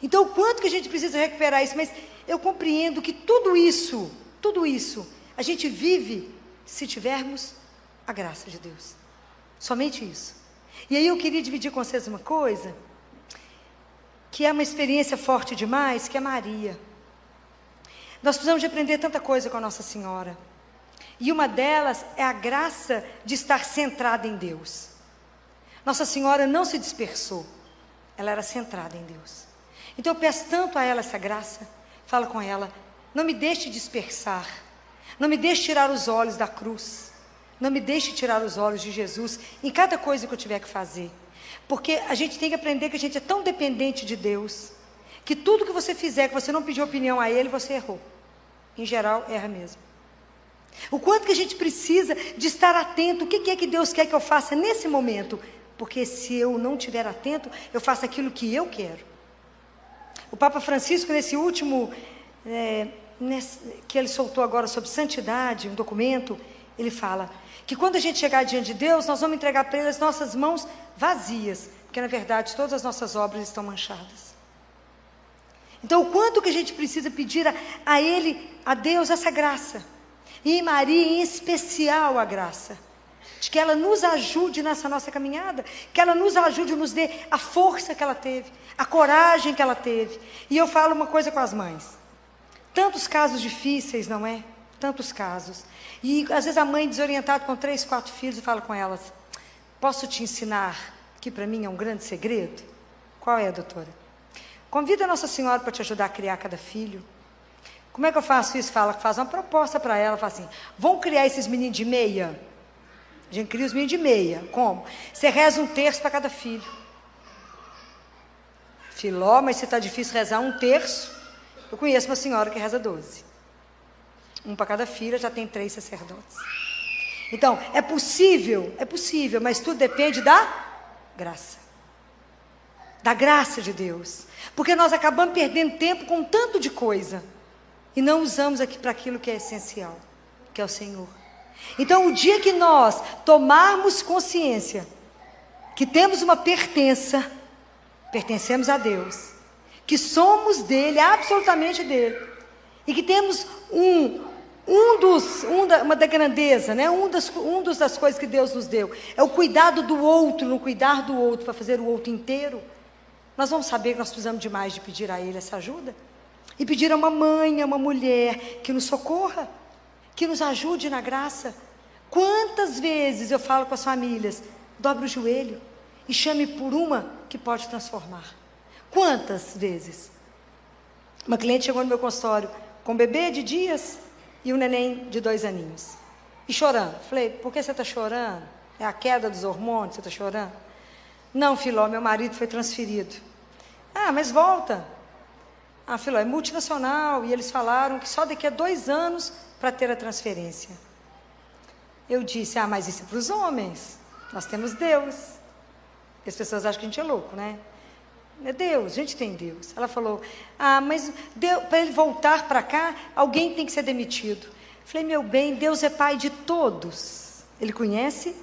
Então, o quanto que a gente precisa recuperar isso? Mas eu compreendo que tudo isso, a gente vive se tivermos a graça de Deus. Somente isso. E aí eu queria dividir com vocês uma coisa, que é uma experiência forte demais, que é Maria. Nós precisamos de aprender tanta coisa com a Nossa Senhora. E uma delas é a graça de estar centrada em Deus. Nossa Senhora não se dispersou. Ela era centrada em Deus. Então eu peço tanto a ela essa graça. Falo com ela, não me deixe dispersar. Não me deixe tirar os olhos da cruz. Não me deixe tirar os olhos de Jesus em cada coisa que eu tiver que fazer. Porque a gente tem que aprender que a gente é tão dependente de Deus, que tudo que você fizer, que você não pediu opinião a Ele, você errou. Em geral, erra mesmo. O quanto que a gente precisa de estar atento, o que é que Deus quer que eu faça nesse momento? Porque se eu não estiver atento, eu faço aquilo que eu quero. O Papa Francisco, nesse último, que ele soltou agora sobre santidade, um documento, ele fala que quando a gente chegar diante de Deus, nós vamos entregar para Ele as nossas mãos vazias, porque na verdade todas as nossas obras estão manchadas. Então, o quanto que a gente precisa pedir a Ele, a Deus, essa graça. E em Maria, em especial, a graça. De que ela nos ajude nessa nossa caminhada. Que ela nos ajude, nos dê a força que ela teve. A coragem que ela teve. E eu falo uma coisa com as mães. Tantos casos difíceis, não é? Tantos casos. E às vezes a mãe desorientada com 3, 4 filhos, eu falo com elas, posso te ensinar que para mim é um grande segredo? Qual é, doutora? Convida a Nossa Senhora para te ajudar a criar cada filho. Como é que eu faço isso? Faz uma proposta para ela, fala assim, vão criar esses meninos de meia? A gente cria os meninos de meia. Como? Você reza 1/3 para cada filho. Filó, mas se está difícil rezar 1/3, eu conheço uma senhora que reza 12. Um para cada filha, já tem 3 sacerdotes. Então, é possível, mas tudo depende da graça. Da graça de Deus. Porque nós acabamos perdendo tempo com tanto de coisa. e não usamos aqui para aquilo que é essencial, que é o Senhor. Então, o dia que nós tomarmos consciência que temos uma pertença, pertencemos a Deus, que somos dele, absolutamente dele, e que temos uma da grandeza, né? Das coisas que Deus nos deu, é o cuidado do outro, no cuidar do outro, para fazer o outro inteiro. Nós vamos saber que nós precisamos demais de pedir a Ele essa ajuda, e pedir a uma mãe, a uma mulher, que nos socorra, que nos ajude na graça. Quantas vezes eu falo com as famílias, dobre o joelho, e chame por uma que pode transformar. Quantas vezes? Uma cliente chegou no meu consultório, com um bebê de dias, e um neném de 2 aninhos, e chorando. Falei, por que você está chorando? É a queda dos hormônios, você está chorando? Não, Filó, meu marido foi transferido. Ah, mas volta. Ah, Filó, é multinacional, e eles falaram que só daqui a 2 anos para ter a transferência. Eu disse, mas isso é para os homens, nós temos Deus. As pessoas acham que a gente é louco, né? É Deus, a gente tem Deus. Ela falou, mas para ele voltar para cá, alguém tem que ser demitido. Falei, meu bem, Deus é pai de todos. Ele conhece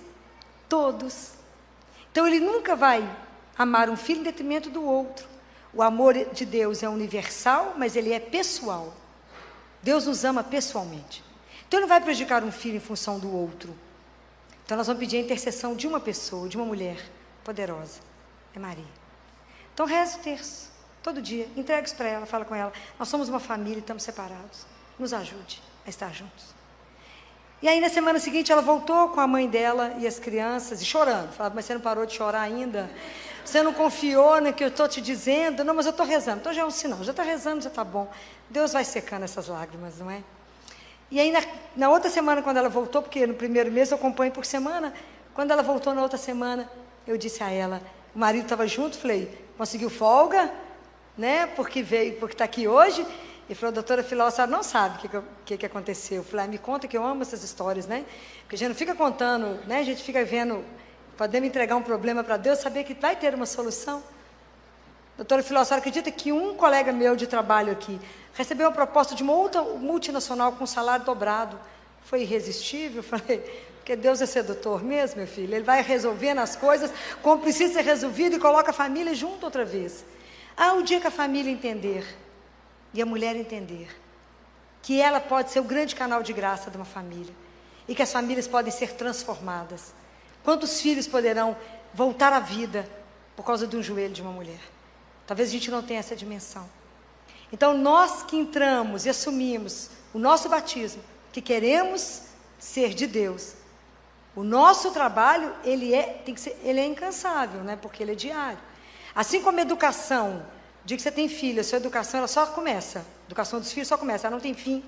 todos. Então, Ele nunca vai amar um filho em detrimento do outro. O amor de Deus é universal, mas Ele é pessoal. Deus nos ama pessoalmente. Então, Ele não vai prejudicar um filho em função do outro. Então, nós vamos pedir a intercessão de uma pessoa, de uma mulher poderosa. É Maria. Então, reze o terço, todo dia. Entregue isso para ela, fala com ela. Nós somos uma família e estamos separados. Nos ajude a estar juntos. E aí, na semana seguinte, ela voltou com a mãe dela e as crianças, e chorando. Falava, mas você não parou de chorar ainda? Você não confiou no que eu estou te dizendo? Não, mas eu estou rezando. Então já é um sinal. Já está rezando, já está bom. Deus vai secando essas lágrimas, não é? E aí, na outra semana, quando ela voltou, porque no primeiro mês eu acompanho por semana, quando ela voltou na outra semana, eu disse a ela, o marido estava junto, falei, conseguiu folga, né? Porque está aqui hoje. Ele falou, doutora Filó, a senhora não sabe o que aconteceu. Eu falei, me conta, que eu amo essas histórias, né? Porque a gente não fica contando, né? A gente fica vendo, podemos entregar um problema para Deus, saber que vai ter uma solução. Doutora Filó, a senhora acredita que um colega meu de trabalho aqui recebeu uma proposta de uma outra multinacional com um salário dobrado? Foi irresistível. Eu falei, porque Deus é sedutor mesmo, meu filho. Ele vai resolvendo as coisas como precisa ser resolvido e coloca a família junto outra vez. O dia que a família entender, e a mulher entender, que ela pode ser o grande canal de graça de uma família, e que as famílias podem ser transformadas. Quantos filhos poderão voltar à vida por causa de um joelho de uma mulher? Talvez a gente não tenha essa dimensão. Então, nós que entramos e assumimos o nosso batismo, que queremos ser de Deus, o nosso trabalho, ele é incansável, né? Porque ele é diário. Assim como a educação, o dia que você tem filho, a sua educação ela só começa. A educação dos filhos só começa, ela não tem fim.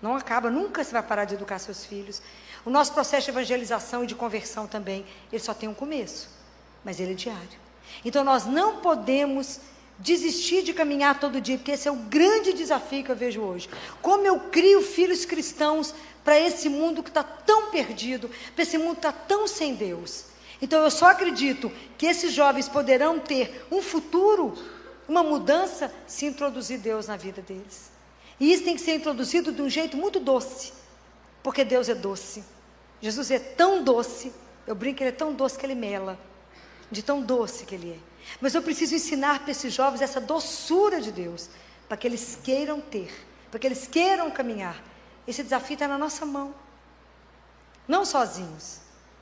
Não acaba, nunca você vai parar de educar seus filhos. O nosso processo de evangelização e de conversão também, ele só tem um começo, mas ele é diário. Então, nós não podemos desistir de caminhar todo dia, porque esse é o grande desafio que eu vejo hoje. Como eu crio filhos cristãos para esse mundo que está tão perdido, para esse mundo que está tão sem Deus. Então, eu só acredito que esses jovens poderão ter um futuro, uma mudança, se introduzir Deus na vida deles. E isso tem que ser introduzido de um jeito muito doce, porque Deus é doce. Jesus é tão doce, eu brinco que Ele é tão doce que Ele mela, de tão doce que Ele é. Mas eu preciso ensinar para esses jovens essa doçura de Deus, para que eles queiram ter, para que eles queiram caminhar. Esse desafio está na nossa mão, não sozinhos,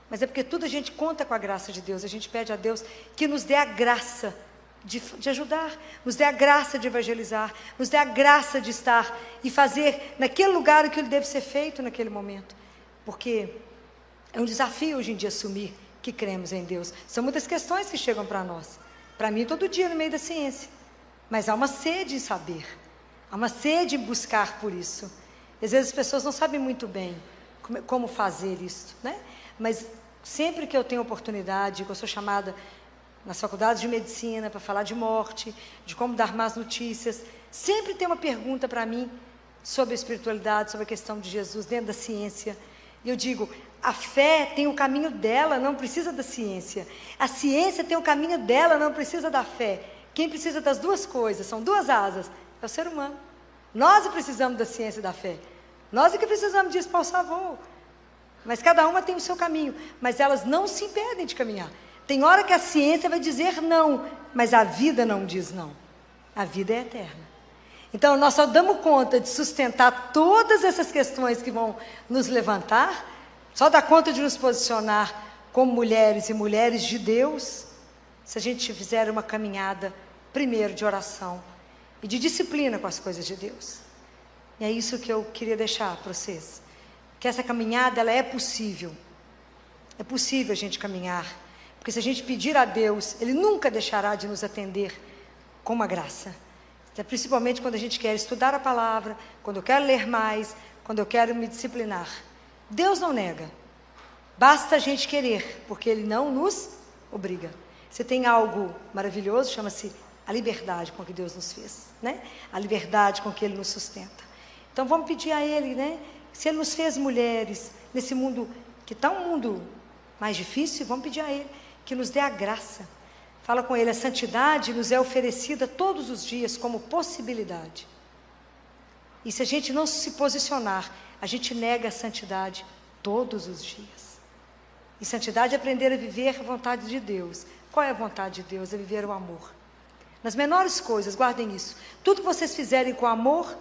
mas é porque tudo a gente conta com a graça de Deus. A gente pede a Deus que nos dê a graça de ajudar, nos dê a graça de evangelizar, nos dê a graça de estar e fazer naquele lugar o que deve ser feito naquele momento, porque é um desafio hoje em dia assumir que cremos em Deus. São muitas questões que chegam para nós, para mim todo dia no meio da ciência, mas há uma sede em saber, há uma sede em buscar por isso. Às vezes as pessoas não sabem muito bem como fazer isso, né? Mas sempre que eu tenho oportunidade, que eu sou chamada nas faculdades de medicina para falar de morte, de como dar más notícias, sempre tem uma pergunta para mim sobre a espiritualidade, sobre a questão de Jesus dentro da ciência. E eu digo, a fé tem o caminho dela, não precisa da ciência. A ciência tem o caminho dela, não precisa da fé. Quem precisa das duas coisas, são duas asas, é o ser humano. Nós precisamos da ciência e da fé. Nós é que precisamos disso para o favor. Mas cada uma tem o seu caminho. Mas elas não se impedem de caminhar. Tem hora que a ciência vai dizer não, mas a vida não diz não. A vida é eterna. Então, nós só damos conta de sustentar todas essas questões que vão nos levantar, só dá conta de nos posicionar como mulheres e mulheres de Deus, se a gente fizer uma caminhada, primeiro, de oração e de disciplina com as coisas de Deus. E é isso que eu queria deixar para vocês. Que essa caminhada, ela é possível. É possível a gente caminhar. Porque se a gente pedir a Deus, Ele nunca deixará de nos atender com uma graça. Principalmente quando a gente quer estudar a palavra, quando eu quero ler mais, quando eu quero me disciplinar. Deus não nega. Basta a gente querer, porque Ele não nos obriga. Você tem algo maravilhoso, chama-se a liberdade com que Deus nos fez, né? A liberdade com que Ele nos sustenta. Então vamos pedir a Ele, né? Se Ele nos fez mulheres, nesse mundo que está um mundo mais difícil, vamos pedir a Ele que nos dê a graça. Fala com Ele, a santidade nos é oferecida todos os dias como possibilidade. E se a gente não se posicionar, a gente nega a santidade todos os dias. E santidade é aprender a viver a vontade de Deus. Qual é a vontade de Deus? É viver o amor. Nas menores coisas, guardem isso. Tudo que vocês fizerem com amor,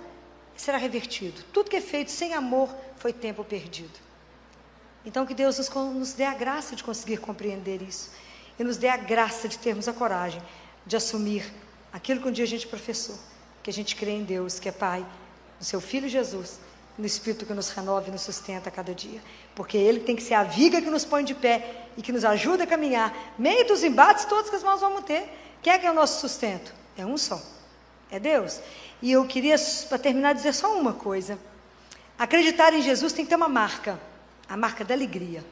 será revertido. Tudo que é feito sem amor, foi tempo perdido. Então que Deus nos dê a graça de conseguir compreender isso. E nos dê a graça de termos a coragem de assumir aquilo que um dia a gente professou. Que a gente crê em Deus, que é Pai, no Seu Filho Jesus, no Espírito que nos renova e nos sustenta a cada dia. Porque Ele tem que ser a viga que nos põe de pé e que nos ajuda a caminhar. Meio dos embates todos que as mãos vamos ter. Quem é que é o nosso sustento? É um só. É Deus. E eu queria, para terminar, dizer só uma coisa. Acreditar em Jesus tem que ter uma marca. A marca da alegria.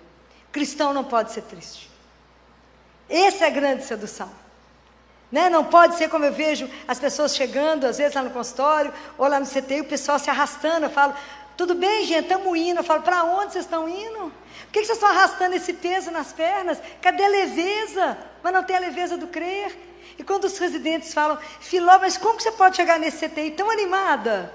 Cristão não pode ser triste. Essa é a grande sedução. Né? Não pode ser como eu vejo as pessoas chegando, às vezes lá no consultório, ou lá no CTI, o pessoal se arrastando. Eu falo, tudo bem, gente, estamos indo. Eu falo, para onde vocês estão indo? Por que vocês estão arrastando esse peso nas pernas? Cadê a leveza? Mas não tem a leveza do crer. E quando os residentes falam, Filó, mas como que você pode chegar nesse CTI tão animada?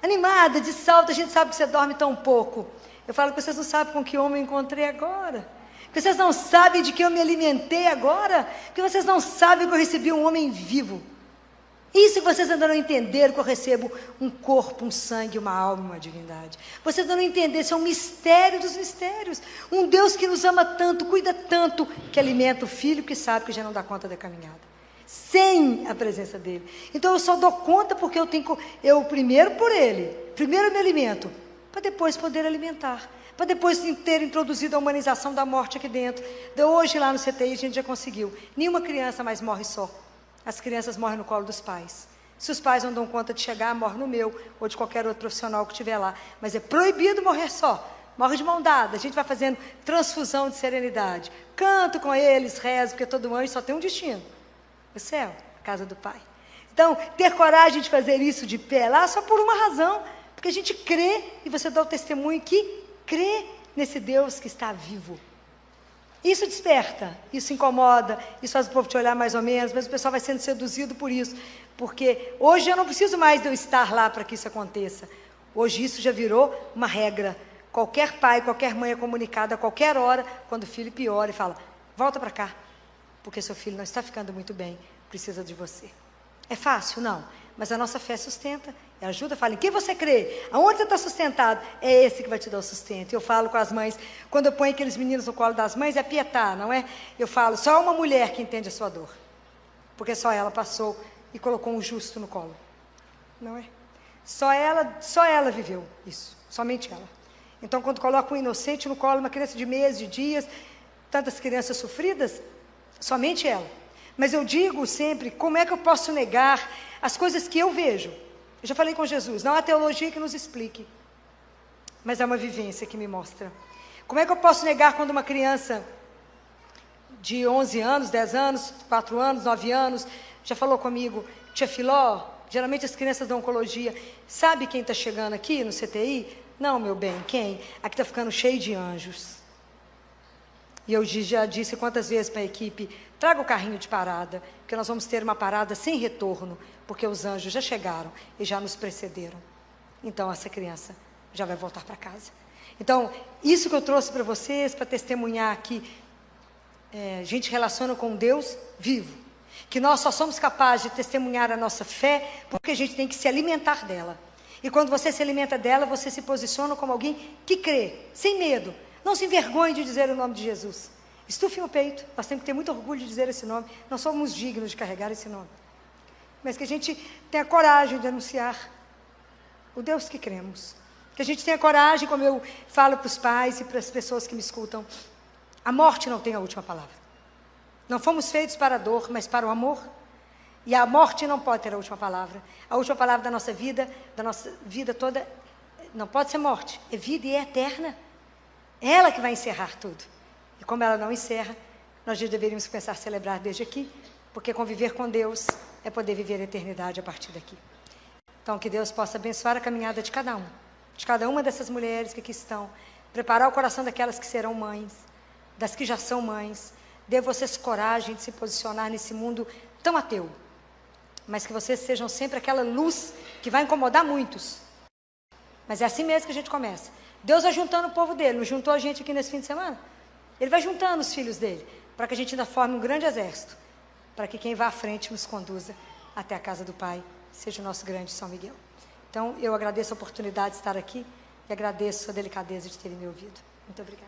Animada, de salto, a gente sabe que você dorme tão pouco. Eu falo que vocês não sabem com que homem eu encontrei agora. Que vocês não sabem de que eu me alimentei agora. Que vocês não sabem que eu recebi um homem vivo. Isso que vocês ainda não entenderam, que eu recebo um corpo, um sangue, uma alma, uma divindade. Vocês ainda não entenderam, isso é um mistério dos mistérios. Um Deus que nos ama tanto, cuida tanto, que alimenta o filho que sabe que já não dá conta da caminhada. Sem a presença dele. Então eu só dou conta porque eu primeiro por ele, primeiro eu me alimento, para depois poder alimentar, para depois ter introduzido a humanização da morte aqui dentro. De hoje lá no CTI a gente já conseguiu. Nenhuma criança mais morre só. As crianças morrem no colo dos pais. Se os pais não dão conta de chegar, morre no meu, ou de qualquer outro profissional que estiver lá. Mas é proibido morrer só. Morre de mão dada. A gente vai fazendo transfusão de serenidade. Canto com eles, rezo, porque todo anjo só tem um destino. O céu, a casa do Pai. Então, ter coragem de fazer isso de pé lá, só por uma razão. Porque a gente crê, e você dá o testemunho que crê nesse Deus que está vivo. Isso desperta, isso incomoda, isso faz o povo te olhar mais ou menos, mas o pessoal vai sendo seduzido por isso. Porque hoje eu não preciso mais de eu estar lá para que isso aconteça. Hoje isso já virou uma regra. Qualquer pai, qualquer mãe é comunicado a qualquer hora, quando o filho piora e fala, volta para cá, porque seu filho não está ficando muito bem, precisa de você. É fácil? Não. Mas a nossa fé sustenta, ajuda, fala, em quem você crê? Aonde você está sustentado? É esse que vai te dar o sustento. Eu falo com as mães, quando eu ponho aqueles meninos no colo das mães, é pietar, não é? Eu falo, só uma mulher que entende a sua dor. Porque só ela passou e colocou um justo no colo. Não é? Só ela viveu isso, somente ela. Então, quando coloca um inocente no colo, uma criança de meses, de dias, tantas crianças sofridas, somente ela. Mas eu digo sempre, como é que eu posso negar as coisas que eu vejo? Eu já falei com Jesus, não há teologia que nos explique, mas há uma vivência que me mostra. Como é que eu posso negar quando uma criança de 11 anos, 10 anos, 4 anos, 9 anos, já falou comigo, tia Filó, geralmente as crianças da oncologia, sabe quem está chegando aqui no CTI? Não, meu bem, quem? Aqui está ficando cheio de anjos. E eu já disse quantas vezes para a equipe, traga o carrinho de parada, porque nós vamos ter uma parada sem retorno, porque os anjos já chegaram e já nos precederam. Então, essa criança já vai voltar para casa. Então, isso que eu trouxe para vocês, para testemunhar aqui, a gente relaciona com Deus vivo. Que nós só somos capazes de testemunhar a nossa fé, porque a gente tem que se alimentar dela. E quando você se alimenta dela, você se posiciona como alguém que crê, sem medo. Não se envergonhe de dizer o nome de Jesus. Estufe o peito, nós temos que ter muito orgulho de dizer esse nome. Não somos dignos de carregar esse nome. Mas que a gente tenha coragem de anunciar o Deus que cremos. Que a gente tenha coragem, como eu falo para os pais e para as pessoas que me escutam. A morte não tem a última palavra. Não fomos feitos para a dor, mas para o amor. E a morte não pode ter a última palavra. A última palavra da nossa vida toda, não pode ser morte. É vida e é eterna. É ela que vai encerrar tudo. E como ela não encerra, nós já deveríamos começar a celebrar desde aqui, porque conviver com Deus é poder viver a eternidade a partir daqui. Então, que Deus possa abençoar a caminhada de cada uma dessas mulheres que aqui estão, preparar o coração daquelas que serão mães, das que já são mães. Dê vocês coragem de se posicionar nesse mundo tão ateu, mas que vocês sejam sempre aquela luz que vai incomodar muitos. Mas é assim mesmo que a gente começa. Deus vai juntando o povo dele, não juntou a gente aqui nesse fim de semana? Ele vai juntando os filhos dele, para que a gente ainda forme um grande exército, para que quem vá à frente nos conduza até a casa do Pai, seja o nosso grande São Miguel. Então, eu agradeço a oportunidade de estar aqui e agradeço a delicadeza de terem me ouvido. Muito obrigada.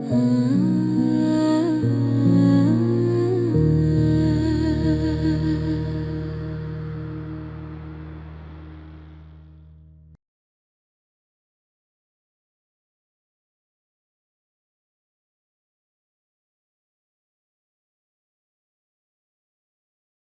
Mm-hmm.